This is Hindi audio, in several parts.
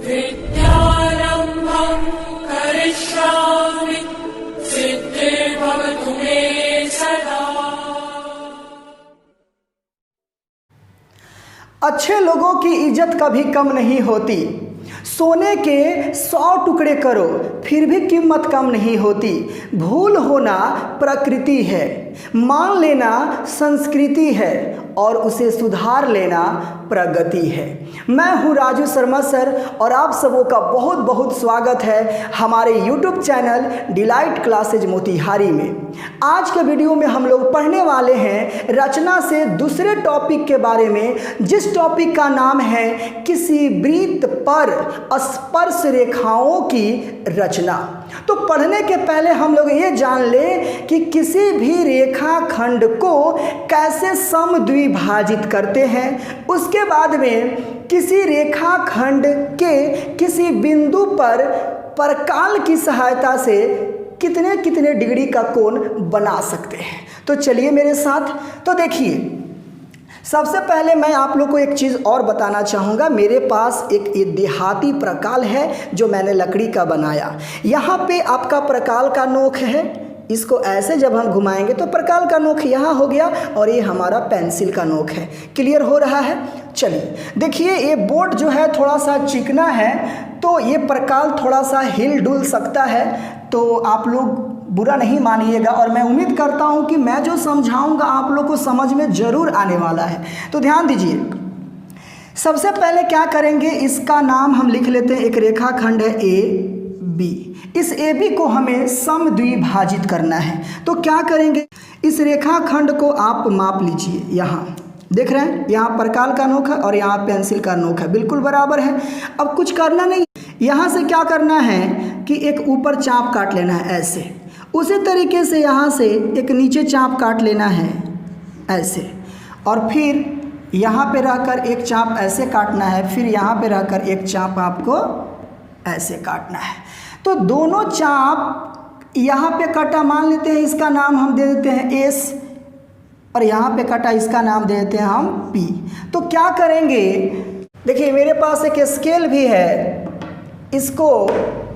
विद्यारम्भं करिष्यामि सिद्धिर्भवतु मे सदा। अच्छे लोगों की इज्जत कभी कम नहीं होती। सोने के 100 टुकड़े करो फिर भी कीमत कम नहीं होती। भूल होना प्रकृति है, मान लेना संस्कृति है और उसे सुधार लेना प्रगति है। मैं हूँ राजू शर्मा सर और आप सबों का बहुत बहुत स्वागत है हमारे YouTube channel delight classes Motihari में। आज के वीडियो में हम लोग पढ़ने वाले हैं रचना से दूसरे टॉपिक के बारे में, जिस टॉपिक का नाम है किसी वृत्त पर स्पर्श रेखाओं की रचना। तो पढ़ने के पहले हम लोग ये जान लें कि किसी भी रेखा खंड को कैसे समद्विभाजित करते हैं। उसके बाद में किसी रेखा खंड के किसी बिंदु पर परकाल की सहायता से कितने कितने डिग्री का कोण बना सकते हैं। तो चलिए मेरे साथ। तो देखिए, सबसे पहले मैं आप लोग को एक चीज़ और बताना चाहूँगा। मेरे पास एक देहाती प्रकाल है जो मैंने लकड़ी का बनाया। यहाँ पे आपका प्रकाल का नोक है, इसको ऐसे जब हम घुमाएंगे तो प्रकाल का नोक यहाँ हो गया और ये हमारा पेंसिल का नोक है। क्लियर हो रहा है? चलिए देखिए, ये बोर्ड जो है थोड़ा सा चिकना है तो ये प्रकाल थोड़ा सा हिल डुल सकता है, तो आप लोग बुरा नहीं मानिएगा और मैं उम्मीद करता हूँ कि मैं जो समझाऊँगा आप लोग को समझ में ज़रूर आने वाला है। तो ध्यान दीजिए, सबसे पहले क्या करेंगे, इसका नाम हम लिख लेते हैं, एक रेखा खंड है ए बी। इस ए बी को हमें समद्विभाजित करना है। तो क्या करेंगे, इस रेखा खंड को आप माप लीजिए। यहाँ देख रहे हैं, यहाँ प्रकाल का नोक है और यहाँ पेंसिल का नोक है, बिल्कुल बराबर है। अब कुछ करना नहीं, यहाँ से क्या करना है कि एक ऊपर चाप काट लेना है ऐसे। उसी तरीके से यहाँ से एक नीचे चाप काट लेना है ऐसे, और फिर यहाँ पे रहकर एक चाप ऐसे काटना है, फिर यहाँ पे रहकर एक चाप आपको ऐसे काटना है। तो दोनों चाप यहाँ पे कटा, मान लेते हैं इसका नाम हम दे देते हैं एस, और यहाँ पे कटा इसका नाम दे देते हैं हम पी। तो क्या करेंगे, देखिए मेरे पास एक स्केल भी है, इसको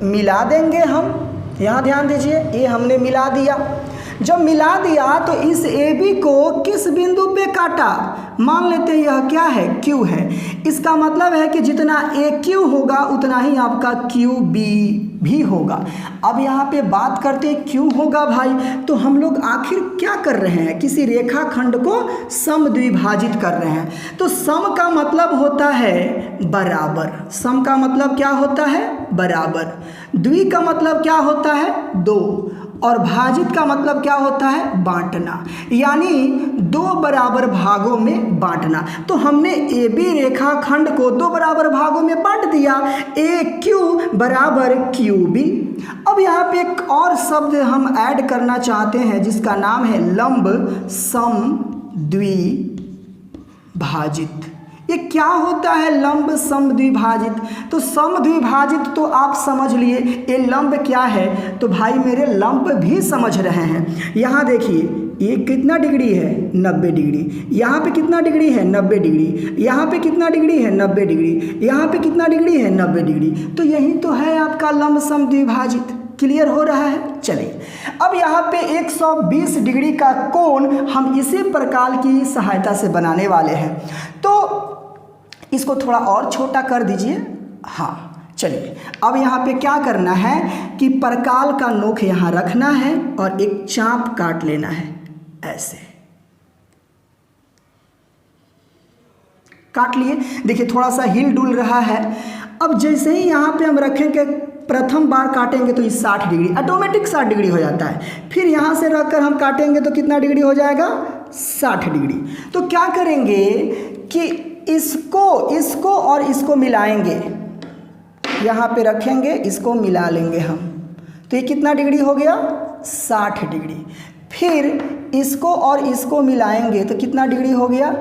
मिला देंगे हम। यहाँ ध्यान दीजिए, ये हमने मिला दिया। जब मिला दिया तो इस ए बी को किस बिंदु पे काटा, मान लेते हैं यह क्या है, क्यू है। इसका मतलब है कि जितना ए क्यू होगा उतना ही आपका क्यू बी भी होगा। अब यहाँ पे बात करते हैं क्यों होगा भाई, तो हम लोग आखिर क्या कर रहे हैं, किसी रेखा खंड को समद्विभाजित कर रहे हैं। तो सम का मतलब होता है बराबर, सम का मतलब क्या होता है, बराबर। द्वि का मतलब क्या होता है, दो, और भाजित का मतलब क्या होता है, बांटना, यानी दो बराबर भागों में बांटना। तो हमने ए बी रेखा खंड को दो बराबर भागों में बांट दिया, ए क्यू बराबर क्यू बी। अब यहाँ पे एक और शब्द हम ऐड करना चाहते हैं जिसका नाम है लंब समद्विभाजित। ये क्या होता है लंब समद्विभाजित, तो समद्विभाजित तो आप समझ लिए, ये लंब क्या है, तो भाई मेरे लंब भी समझ रहे हैं। यहाँ देखिए, ये कितना डिग्री है, 90 डिग्री। यहाँ पे कितना डिग्री है, 90 डिग्री। यहाँ पे कितना डिग्री है, 90 डिग्री। यहाँ पे कितना डिग्री है, 90 डिग्री। तो यही तो है आपका लंब समद्विभाजित। क्लियर हो रहा है? चलिए, अब यहाँ पे 120 डिग्री का कोण हम इसी प्रकार की सहायता से बनाने वाले हैं। तो इसको थोड़ा और छोटा कर दीजिए। हाँ चलिए, अब यहाँ पे क्या करना है कि प्रकाल का नोक यहाँ रखना है और एक चाप काट लेना है ऐसे। काट लिए, देखिए थोड़ा सा हिल डुल रहा है। अब जैसे ही यहाँ पे हम रखेंगे, प्रथम बार काटेंगे तो ये 60 डिग्री ऑटोमेटिक 60 डिग्री हो जाता है। फिर यहाँ से रखकर हम काटेंगे तो कितना डिग्री हो जाएगा, 60 डिग्री। तो क्या करेंगे कि इसको और इसको मिलाएंगे, यहाँ पे रखेंगे, इसको मिला लेंगे हम, तो ये कितना डिग्री हो गया, 60 डिग्री। फिर इसको और इसको मिलाएंगे तो कितना डिग्री हो गया,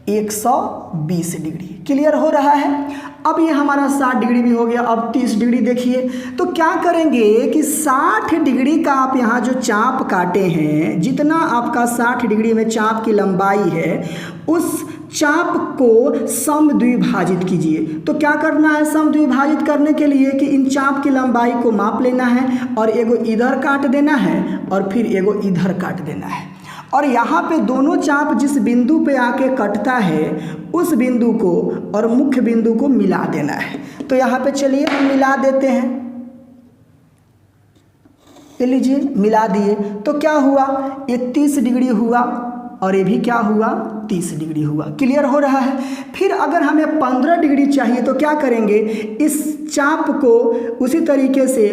120 डिग्री। क्लियर हो रहा है? अब ये हमारा 60 डिग्री भी हो गया। अब 30 डिग्री देखिए, तो क्या करेंगे कि 60 डिग्री का आप यहाँ जो चाप काटे हैं, जितना आपका 60 डिग्री में चाप की लंबाई है, उस चाप को समद्विभाजित कीजिए। तो क्या करना है समद्विभाजित करने के लिए कि इन चाप की लंबाई को माप लेना है और एगो इधर काट देना है और फिर एगो इधर काट देना है। और यहाँ पे दोनों चाप जिस बिंदु पे आके कटता है उस बिंदु को और मुख्य बिंदु को मिला देना है। तो यहाँ पे चलिए हम मिला देते हैं। ये लीजिए मिला दिए तो क्या हुआ, ये 30 डिग्री हुआ और ये भी क्या हुआ 30 डिग्री हुआ। क्लियर हो रहा है। फिर अगर हमें 15 डिग्री चाहिए तो क्या करेंगे, इस चाप को उसी तरीके से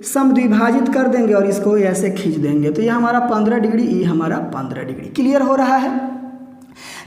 समद्विभाजित कर देंगे और इसको ऐसे खींच देंगे। तो ये हमारा 15 डिग्री, ये हमारा 15 डिग्री। क्लियर हो रहा है।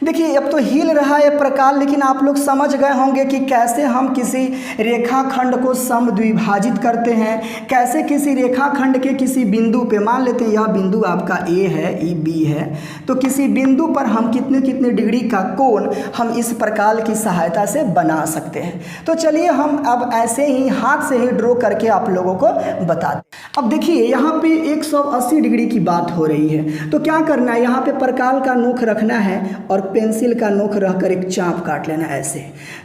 देखिए अब तो हिल रहा है प्रकार, लेकिन आप लोग समझ गए होंगे कि कैसे हम किसी रेखाखंड को समद्विभाजित करते हैं, कैसे किसी रेखाखंड के किसी बिंदु पे, मान लेते हैं यह बिंदु आपका ए है, ये बी है, तो किसी बिंदु पर हम कितने कितने डिग्री का कोण हम इस प्रकार की सहायता से बना सकते हैं। तो चलिए हम अब ऐसे ही हाथ से ही ड्रॉ करके आप लोगों को बता दें। अब देखिए यहाँ पे 180 डिग्री की बात हो रही है, तो क्या करना है, यहाँ पे प्रकार का नोक रखना है और पेंसिल का नोक रखकर एक चाप काट लेना ऐसे।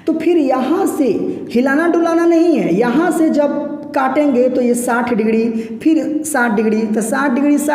तो फिर यहाँ से हिलाना डुलाना नहीं है, यहाँ से जब काटेंगे तो ये 60 डिग्री, फिर 60 डिग्री, तो 60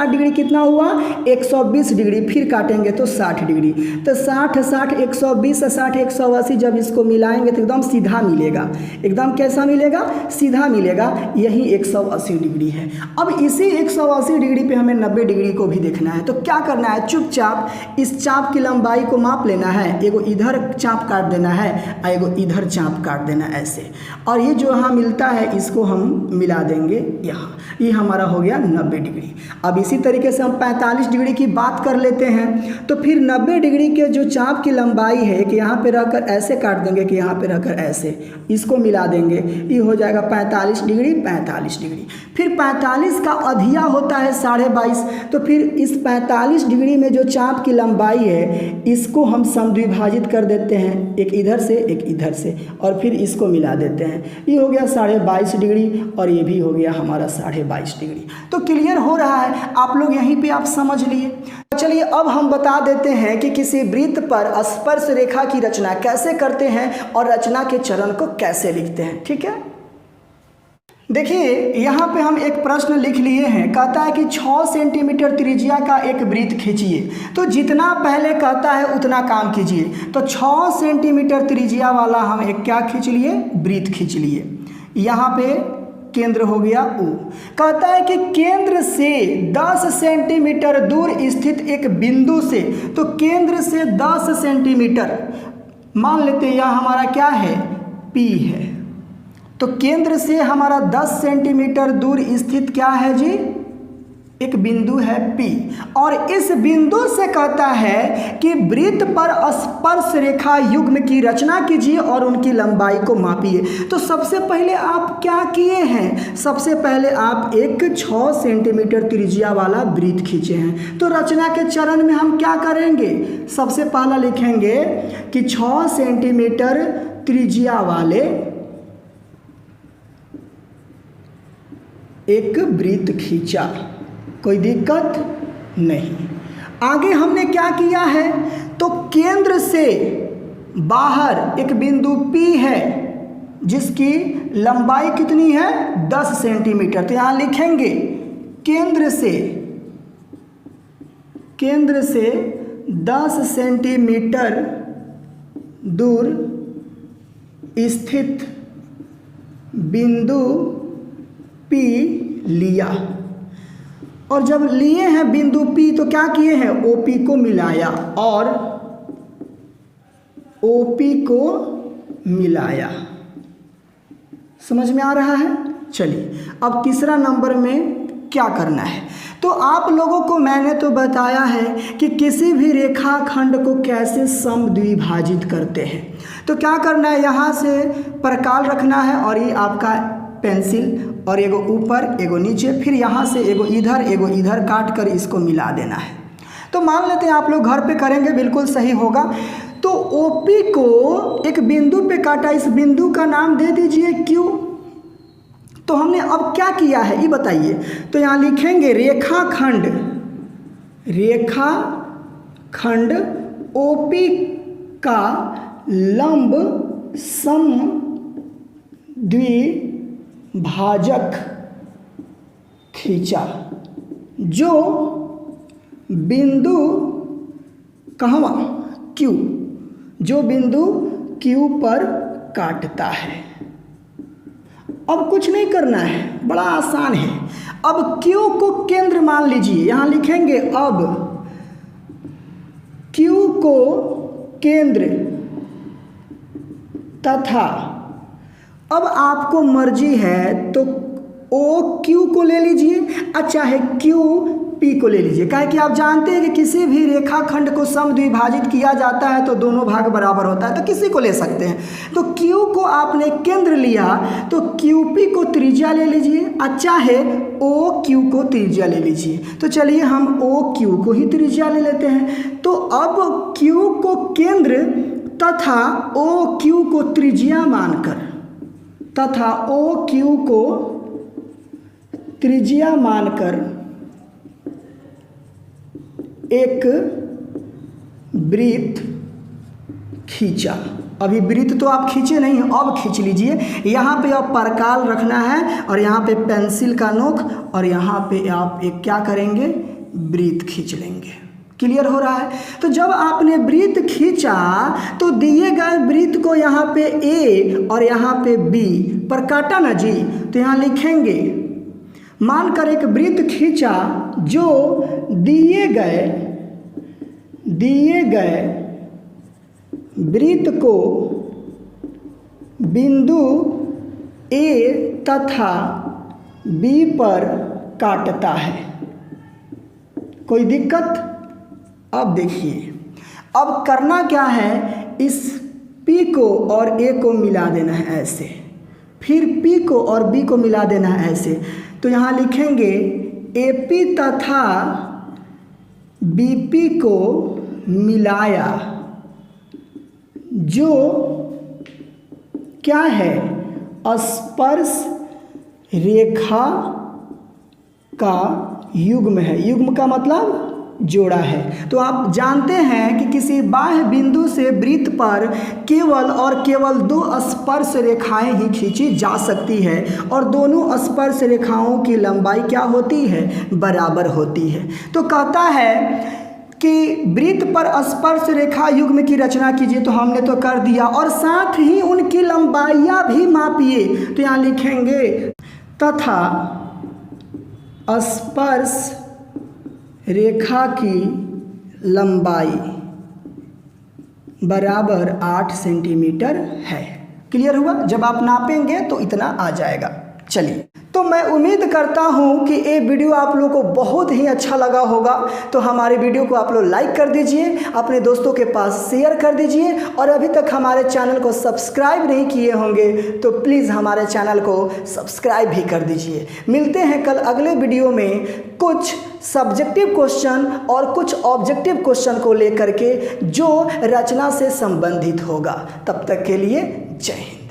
डिग्री कितना हुआ 120 डिग्री, फिर काटेंगे तो 60 डिग्री। तो 60 120 60 180 जब इसको मिलाएंगे तो एकदम सीधा मिलेगा। एकदम कैसा मिलेगा, सीधा मिलेगा। यही 180 डिग्री है। अब इसी 180 डिग्री पे हमें 90 डिग्री को भी देखना है। तो क्या करना है, चुपचाप इस चाप की लंबाई को माप लेना है, एगो इधर चाप काट देना है और एगो इधर चाप काट देना ऐसे। और ये जो यहाँ मिलता है इसको हम मिला देंगे यहाँ, ये हमारा हो गया 90 डिग्री। अब इसी तरीके से हम 45 डिग्री की बात कर लेते हैं। तो फिर 90 डिग्री के जो चाप की लंबाई है कि यहाँ पे रहकर ऐसे काट देंगे कि यहाँ पे रहकर ऐसे, इसको मिला देंगे, ये हो जाएगा 45 डिग्री 45 डिग्री। फिर 45 का अधिया होता है 22.5, तो फिर इस 45 डिग्री में जो चाप की लंबाई है इसको हम समद्विभाजित कर देते हैं, एक इधर से एक इधर से, और फिर इसको मिला देते हैं। ये हो गया 22.5 डिग्री और ये भी हो गया हमारा 22.5 डिग्री। तो क्लियर हो रहा है, आप लोग यहीं पे आप समझ लिए। चलिए अब हम बता देते हैं कि किसी वृत्त पर स्पर्श रेखा की रचना कैसे करते हैं और रचना के चरण को कैसे लिखते हैं। ठीक है, देखिए यहाँ पे हम एक प्रश्न लिख लिए हैं। कहता है कि 6 सेंटीमीटर त्रिज्या का एक वृत्त खींचिए। तो जितना पहले कहता है उतना काम कीजिए। तो 6 सेंटीमीटर त्रिज्या वाला हम एक क्या खींच लिए, वृत्त खींच लिए। यहाँ पे केंद्र हो गया O। कहता है कि केंद्र से 10 सेंटीमीटर दूर स्थित एक बिंदु से, तो केंद्र से 10 सेंटीमीटर मान लेते हैं, यह हमारा क्या है P है। तो केंद्र से हमारा 10 सेंटीमीटर दूर स्थित क्या है जी, एक बिंदु है P। और इस बिंदु से कहता है कि वृत्त पर स्पर्श रेखा युग्म की रचना कीजिए और उनकी लंबाई को मापिए। तो सबसे पहले आप क्या किए हैं, सबसे पहले आप एक 6 सेंटीमीटर त्रिज्या वाला वृत्त खींचे हैं। तो रचना के चरण में हम क्या करेंगे, सबसे पहला लिखेंगे कि 6 सेंटीमीटर त्रिज्या वाले एक वृत्त खींचा, कोई दिक्कत नहीं। आगे हमने क्या किया है, तो केंद्र से बाहर एक बिंदु P है जिसकी लंबाई कितनी है 10 सेंटीमीटर। तो यहाँ लिखेंगे केंद्र से 10 सेंटीमीटर दूर स्थित बिंदु P लिया। और जब लिए हैं बिंदु P तो क्या किए हैं, OP को मिलाया और OP को मिलाया। समझ में आ रहा है। चलिए अब तीसरा नंबर में क्या करना है। तो आप लोगों को मैंने तो बताया है कि किसी भी रेखाखंड को कैसे समद्विभाजित करते हैं। तो क्या करना है, यहाँ से प्रकार रखना है और ये आपका पेंसिल, और एगो ऊपर एगो नीचे, फिर यहाँ से एगो इधर काट कर इसको मिला देना है। तो मान लेते हैं आप लोग घर पे करेंगे, बिल्कुल सही होगा। तो OP को एक बिंदु पे काटा, इस बिंदु का नाम दे दीजिए Q। तो हमने अब क्या किया है ये बताइए। तो यहाँ लिखेंगे रेखाखंड OP का लंब समद्विभाजक खींचा जो बिंदु कहवा Q, जो बिंदु Q पर काटता है। अब कुछ नहीं करना है, बड़ा आसान है। अब Q को केंद्र मान लीजिए, यहाँ लिखेंगे अब Q को केंद्र तथा अब आपको मर्जी है तो OQ को ले लीजिए, अच्छा है QP को ले लीजिए। काहे कि आप जानते हैं कि किसी भी रेखाखंड को समद्विभाजित किया जाता है तो दोनों भाग बराबर होता है, तो किसी को ले सकते हैं। तो Q को आपने केंद्र लिया तो QP को त्रिज्या ले लीजिए, अच्छा है OQ को त्रिज्या ले लीजिए। तो चलिए हम OQ को ही त्रिज्या ले लेते हैं। तो अब Q को केंद्र तथा OQ को त्रिज्या मानकर एक वृत्त खींचा। अभी वृत्त तो आप खींचे नहीं, अब खींच लीजिए। यहाँ पे आप परकाल रखना है और यहाँ पे पेंसिल का नोक और यहाँ पे आप एक क्या करेंगे, वृत्त खींच लेंगे। क्लियर हो रहा है? तो जब आपने वृत्त खींचा तो दिए गए वृत्त को यहाँ पे A और यहाँ पे B पर काटा ना जी, तो यहाँ लिखेंगे मानकर एक वृत्त खींचा जो दिए गए वृत्त को बिंदु A तथा B पर काटता है। कोई दिक्कत? अब देखिए, अब करना क्या है, इस P को और A को मिला देना है ऐसे, फिर P को और B को मिला देना है ऐसे। तो यहाँ लिखेंगे AP तथा BP को मिलाया जो क्या है, स्पर्श रेखा का युग्म है। युग्म का मतलब जोड़ा है। तो आप जानते हैं कि किसी बाह्य बिंदु से वृत्त पर केवल और केवल दो स्पर्श रेखाएं ही खींची जा सकती है और दोनों स्पर्श रेखाओं की लंबाई क्या होती है, बराबर होती है। तो कहता है कि वृत्त पर स्पर्श रेखा युग्म की रचना कीजिए, तो हमने तो कर दिया, और साथ ही उनकी लंबाइयां भी मापिए। तो यहाँ लिखेंगे तथा स्पर्श रेखा की लंबाई बराबर 8 सेंटीमीटर है। क्लियर हुआ? जब आप नापेंगे तो इतना आ जाएगा। चलिए, तो मैं उम्मीद करता हूं कि ये वीडियो आप लोगों को बहुत ही अच्छा लगा होगा। तो हमारे वीडियो को आप लोग लाइक कर दीजिए, अपने दोस्तों के पास शेयर कर दीजिए, और अभी तक हमारे चैनल को सब्सक्राइब नहीं किए होंगे तो प्लीज़ हमारे चैनल को सब्सक्राइब भी कर दीजिए। मिलते हैं कल अगले वीडियो में कुछ सब्जेक्टिव क्वेश्चन और कुछ ऑब्जेक्टिव क्वेश्चन को लेकर के जो रचना से संबंधित होगा। तब तक के लिए जय हिंद।